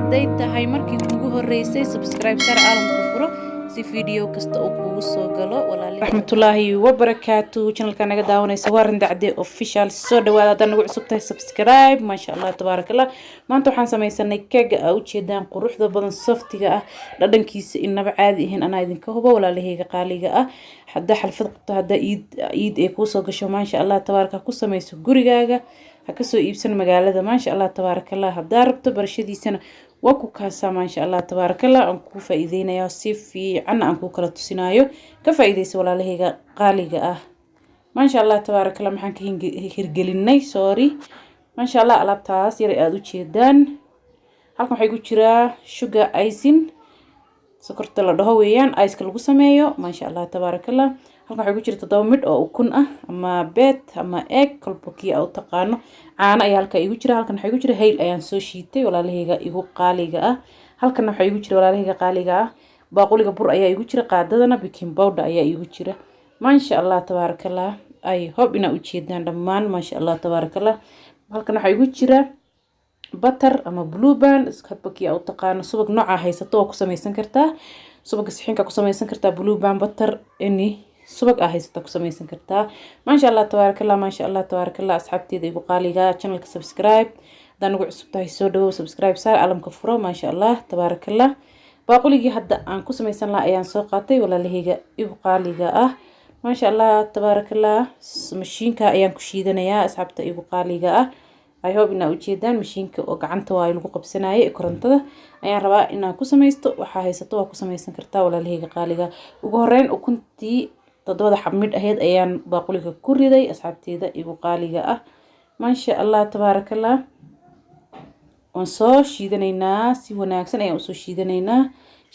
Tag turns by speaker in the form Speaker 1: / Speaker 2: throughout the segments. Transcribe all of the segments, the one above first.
Speaker 1: hadday tahay markii ugu horeysay subscribe sar caalamka furo si video kasta oo kugu soo galo walaalahay raxmatullaahi wa barakaatu channelka naga daawanaysa waa Rindacde official soo dhawaada hadan nagu cusub tahay subscribe ma sha Allah tabarakallah maanta waxaan sameeysanay keeg u jeedaan quruxda badan softiga ah dhadhankiisa inaba caadi ahayn ana idinka hubo walaalahayga qaaliga ah hadda xalfad qabto hadda iid ee ku soo gasho ma sha Allah tabaaraka ku sameyso gurigaaga ha ka soo iibsan magaalada ma sha Allah tabaarakallah hadda rabto barashadiisana waku kaasa ma sha Allah tabaarakallah aan ku faa'iideynayo si fiican aan ku kala tusinayo ka faa'iideyso walaalahayga qaaliga ah ma sha Allah tabaarakallah maxaan ka hirgelinay sorry ma sha Allah alaabtaas yar aad u jeedaan halkan waxay ku jiraa sugar icing sokorta la dhaho weeyaan ice lagu sameeyo ma sha Allah tabaarakallah halkan waxay ku jirtaa 7 mid oo ukun ah ama beet ama egg kolbokii aad taqaano caana ayaa halka igu jira halkan waxay ku jira hayl ayaan soo shiitay walaalahayga igu qaaliga ah halkan waxay igu jira walaalahayga qaaliga ah baaquliga bur ayaa igu jira qaadadana baking powder ayaa igu jira ma sha Allah tabaarakallah ay hob ina u jeedaan dhamaan ma sha Allah tabaarakallah halkan waxay igu jira butter ama blue band iskabakii aad taqaano subag nooca haysato oo ku sameeysan kartaa subag saxinka ku sameeysan kartaa blue band butter ini subag haysato ku sameeysan kartaa ma sha Allah tabaarakallah asxaabteeda igu qaaliga channelka subscribe hadaan ugu cusub tahay soo dhawo subscribe saar alamka furo ma sha Allah tabaarakallah baaquligi hadda aan ku sameeysan la ayaan soo qaatay walaalahayga igu qaaliga ah ma sha Allah tabaarakallah mashiinka ayaan ku shiidanayaa asxaabta igu qaaliga ah I hope ina u jeedaan mashiinka oo gacanta waa lagu qabsanaayay korontada ayaan rabaa inaan ku sameysto waxa haysato waa ku sameysan kartaa walaalahayga qaaliga ugu horeyn ukuntii todobada xabmid aheed ayaan baaquliga ku riday asxaabteeda igu qaaliga ah ma sha Allah tabaarakallah waan soo shiidanaynaa si wanaagsan ayaan u soo shiidanaynaa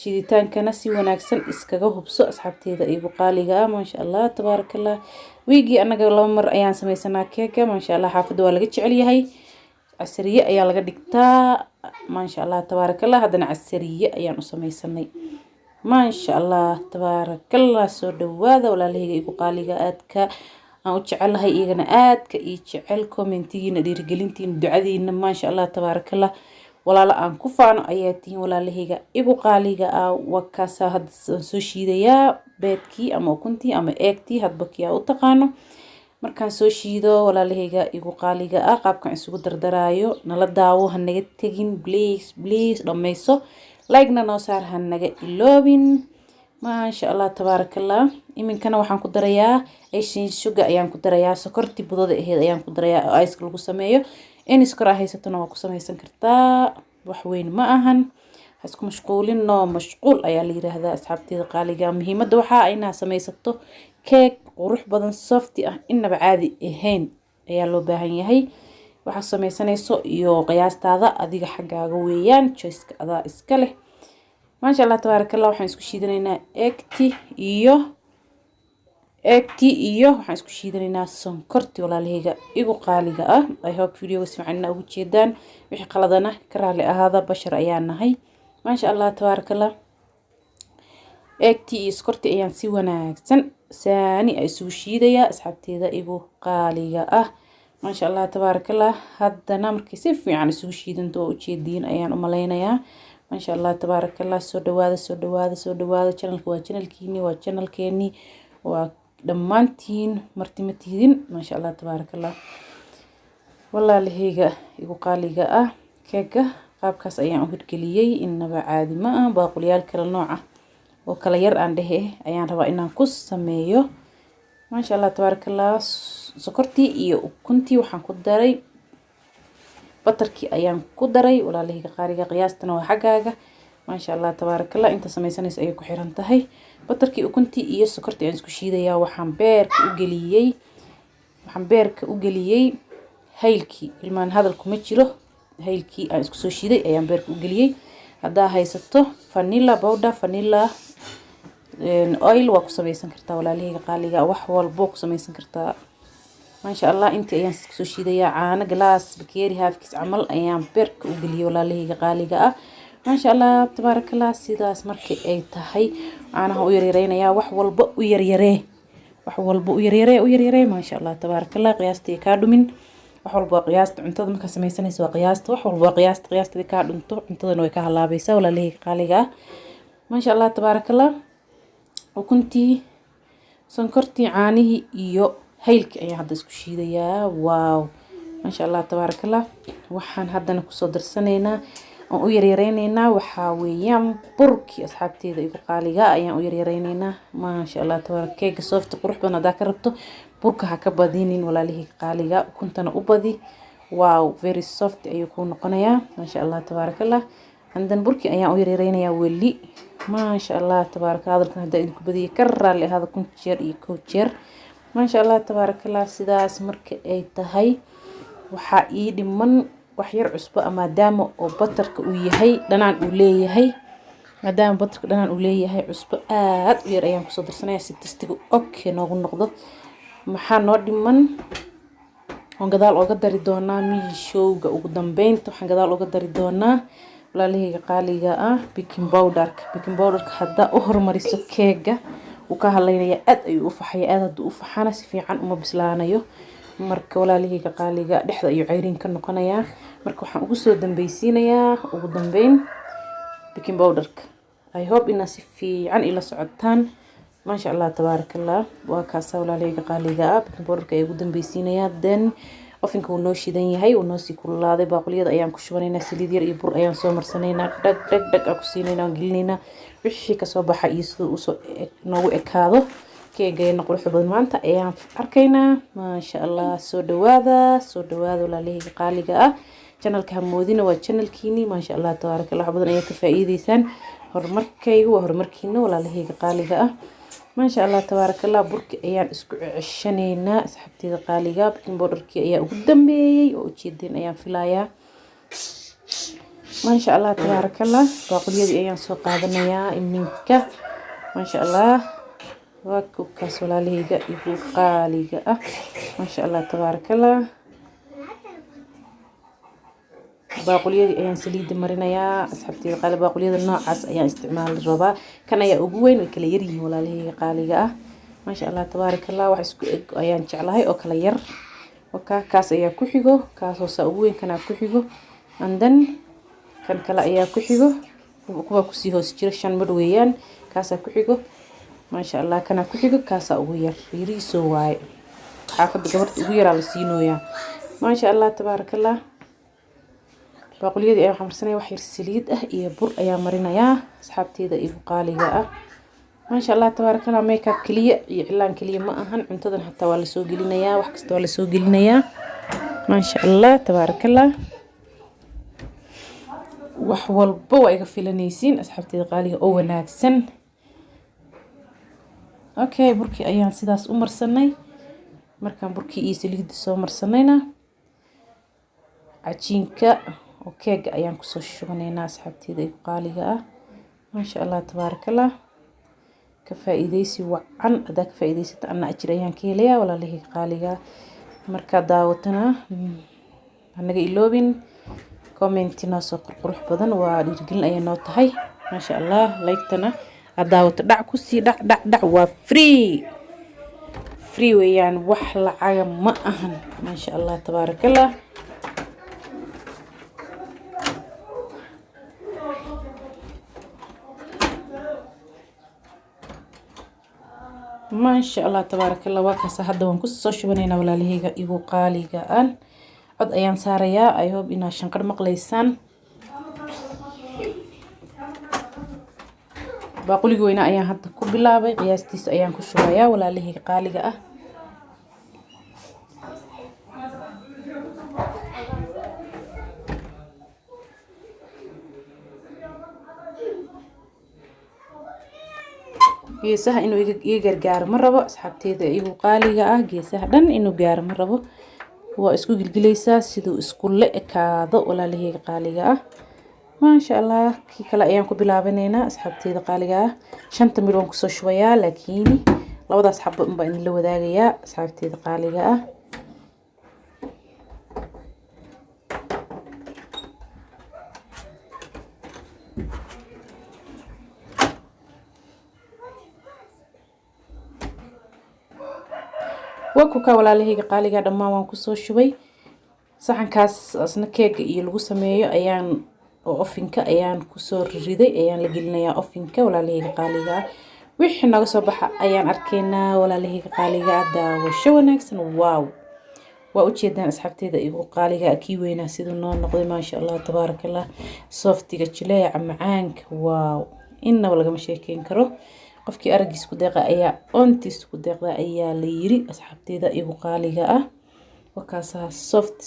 Speaker 1: shiiditaankana si wanaagsan iskaga hubso asxaabteeda igu qaaliga ah ma sha Allah tabaarakallah wiigi anaga laba mar ayaan sameysanaa keega ma sha Allah xaafada waa laga jecel yahay casriye ayaa laga dhigtaa ma sha Allah tabaarakallah hadana casriye ayaan u sameysanay ما شاء الله تبارك الله سو دواده walaalahayga igu qaaliga aadka aan u jecelahay igana aadka ii jecel commentiina dhiirigelintiina ducadiina ma sha Allah tabarakallah walaala aan ku faano ayaa tiin walaalahayga igu qaaliga ah wakaasa had soo shiidaya beedkii ama ukuntii ama eegtii hadba kiya u taqaano markaan soo shiido walaalahayga igu qaaliga ah qaabkan isugu dardaraayo nala daawo hanaga tagin please dhameyso like-na noo saar hanaga iloobin ma sha Allah tabaarakallah iminkana waxaan ku darayaa aysiin sugar ayaan ku darayaa sokorti budada aheed ayaan ku darayaa ice lagu sameeyo in iskor haysatana waa ku sameysan kartaa wax weyn ma ahan hasku mashquulin no mashquul ayaa la yiraahdaa asxaabteeda qaaliga muhiimada waxa ayna sameysato cake qurux badan soft ah inaba caadi ahayn ayaa loo baahan yahay waxa sameysanayso iyo qiyaastaada adiga xagaaga weeyaan choice-ka adaa iska leh ma sha Allah tabaarakallah waxaan isku shiidanaynaa egti iyo waxaan isku shiidanaynaa sonkorti walaalahayga igu qaaliga ah I hope video si fiican ugu jeedaan wixii qaladana ka raali ahaada bashar ayaan nahay ma sha Allah tabaarakallah egti iyo sonkorti ayaan si wanaagsan saani ay isugu shiidaya asxaabteeda igu qaaliga ah ما شاء الله تبارك الله هذا نمرك سيف يعني سو شيدن تو ujeedin ayaan u maleynayaa ما شاء الله تبارك الله soo dhawaada channelkiini waa channelkeeni waa dhamaantiin martimatidin ما شاء الله تبارك الله walaalahayga igu qaaliga ah keega qaabkaas ayaan u hirgeliyay inaba caadi ma ah baaqulyaal kala nooc ah oo kala yar aan dhahe ayaan rabaa inaan ku sameeyo ما شاء الله تبارك الله sokortii iyo ukuntii waxaan ku daray butterkii ayaan ku daray walaalahayga qaaliga qiyaastana waa xagaaga ma sha Allah tabarakallah inta sameysanaysa ay ku xiran tahay butterkii ukuntii iyo sokortii aan isku shiidaya waxaan beerka u geliyay haylkii ilmaan hadal kuma jiro haylkii aan isku soo shiiday ayaan beerka u geliyay hadaa haysato vanilla powder vanilla oil waa ku sameysan kartaa walaalahayga qaaliga wax walbo ku sameysan kartaa ما شاء الله انت ayaan soo shiidaya caano glass bakeeri halfkiis amal ayaan beerka u galiyay walaalahayga qaaliga ah ما شاء الله tabarakallah sidaas markii ay tahay caanaha u yareeynaya wax walba u yaryaree ما شاء الله tabarakallah qiyaastii ka dhumin wax walba waa qiyaasta cuntada marka samaysanaysa waa qiyaasta wax walba waa qiyaasta ka dhunto cuntadana way ka halaabaysaa walaalihii qaaliga ah maasha Allah tabarakallah ukuntii sonkortii caanihii iyo haylki ayaan hadda isku shiidayaa waaw maasha Allah tabarakallah waxaan haddana kusoo darsanaynaa oo u yaryareynaynaa waxa weeyaan burki asxaabteeda igu qaaliga ayaan u yaryareynaynaa maasha Allah tabarakallah keega soft qurux badan hada ka rabto burka ha ka badinin walaalihii qaaliga ukuntana u badi wow very soft ayuu ku noqonayaa maasha Allah tabarakallah andan burki ayaan u yaryareynayaa weli maasha Allah tabarakallah hadalkan hada idinku badiye ka raali hada kun jeer iyo kow jeer maasha Allah tabarakallah sidaas marka ay tahay waxa ii dhiman wax yar cusbo maadaama oo batarka uu yahay dhanaan uu leeyahay maadaama batarka dhanaan uu leeyahay cusbo aad u yar ayaan kusoo darsanayaa si tastigu okay noogu noqdo maxaa noo dhiman oo gadaal uga dari doonaa miishowga ugu dambeynta waxaan gadaal uga dari doonaa walaalihii qaaliga ah baking powderka hadda u hormariso keega uu ka haleynaya aad ayuu u faxaya aad u faxana si fiican uma bislaanayo marka walaalihii qaaliga dhexda ayuu ceyrin ka noqonayaa marka waxaan ugu soo dambaysiinayaa ugu dambeyn baking powderka I hope ina si fiican ila socotaan maasha Allah tabarakallah waa kaas walaalihii qaaliga ah baking powderka ay ugu dambaysiinayaa then ofinka uu noo shidan yahay uu noo sii kululaaday baaquliyada ayaan ku shubanaynaa saliid yar iyo bur ayaan soo marsanaynaa dhag ku siinaynaa gelinaynaa wixii ka soo baxa iyo sidoo uu soo noogu ekaado keegayna qurux badan maanta ayaan arkaynaa maasha Allah soo dhawaada walaalihii qaaliga ah channelka hamoodina waa channelkiini maasha Allah tabarakallah badan ayaa ka faa'iideysaan horumarkaygu waa horumarkiina walaalihii qaaliga ah maasha Allah tabarakallah burki ayaan isku ceshanaynaa asxaabteeda qaaliga baking powderki ayaa ugu dambeeyay oo ujeedin ayaan filayaa maasha Allah tabarakallah baaquliyadii ayaan soo qaadanayaa iminka maasha Allah waa kaas walaalihii igu qaaliga ah maasha Allah tabarakallah baaquliyadii ayaan saliid marinayaa asxaabteeda qaaliga baaquliyada noocaas ayaan isticmaal rabaa kan ayaa ugu weyn way kala yar yihiin walaalihii qaaliga ah maasha Allah tabarakallah wax isku eg ayaan jeclahay oo kala yar kaas ayaa ku xigo kaas oo saa ugu weyn kana ku xigo andan kan kala ayaa ku xigo kuwa ku sii hoos jira shan mid weeyaan kaas ku xigo maasha Allah kana ku xigo kaas ugu yar yariiso waay xaafada gabarta ugu yar la siinooyaa maasha Allah tabarakallah baaquliyadii ayaan xamarsanay wax yar saliid ah iyo bur ayaa marinayaa asxaabteeda igu qaaliga ah maasha Allah tabarakallah makeup kaliya iyo cilaan kaliya ma ahan cuntadan hatta waa la soo gelinayaa wax kasta waa la soo gelinayaa maasha Allah tabarakallah wax walba waa iga filanaysiin asxaabteeda qaaliga oo wanaagsan okay burki ayaan sidaas u marsanay markaan burki iyo saliid soo marsanayna cajiinka oo keega ayaan ku soo shubanaynaa asxaabteeda qaaliga ah maasha Allah tabarakallah ka faa'iideysi wacan adaa ka faa'iideysata anna ajir ayaan ka helayaa walaalihii qaaliga marka daawatana anaga iloobin commentina soo qurux badan waa dhiirgelin ayay noo tahay maasha Allah like-tana adaawato dhac ku sii dhac waa free weeyaan wax lacag ma ahan maasha Allah tabarakallah maasha Allah tabarakallah waa kaas hadda waan ku soo shubanaynaa walaalihayga igu qaaliga aan cod ayaan saarayaa I hope inaa shanqar maqlaysaan baaquliga weyna ayaan hadda ku bilaabay qiyaastiisa ayaan ku shubayaa walaalihayga qaaliga ah geesaha inuu iga gargaar ma rabo asxaabteeda igu qaaliga ah geesaha dhan inuu gaar ma rabo waa isku gilgilaysaa sidoo isku la ekaado walaalihayga qaaliga ah maasha Allah ki kala ayaan ku bilaabaneynaa asxaabteeda qaaliga ah 5 mil waan ku soo shubayaa laakiin labadaas xabba un baa in la wadaagayaa asxaabteeda qaaliga ah wakuka walaalahayga qaaliga dhamaan waan ku soo shubay saxankaas asna keega iyo lagu sameeyo ayaan oo ofinka ayaan kusoo riday ayaan la gelinayaa ofinka walaalahayga qaaliga wixii naga soo baxa ayaan arkaynaa walaalahayga qaaliga daawasho wanaagsan waaw waa u jeedaan asxaabteeda igu qaaliga kii weynaa sidoo noo noqday ma sha Allah tabarakallah softiga jileeca macaanka waaw inna laga ma sheekeyn karo qofkii aragiis ku deeqa ayaa ontiis ku deeqda ayaa la yiri asxaabteeda igu qaaliga ah وكاسها soft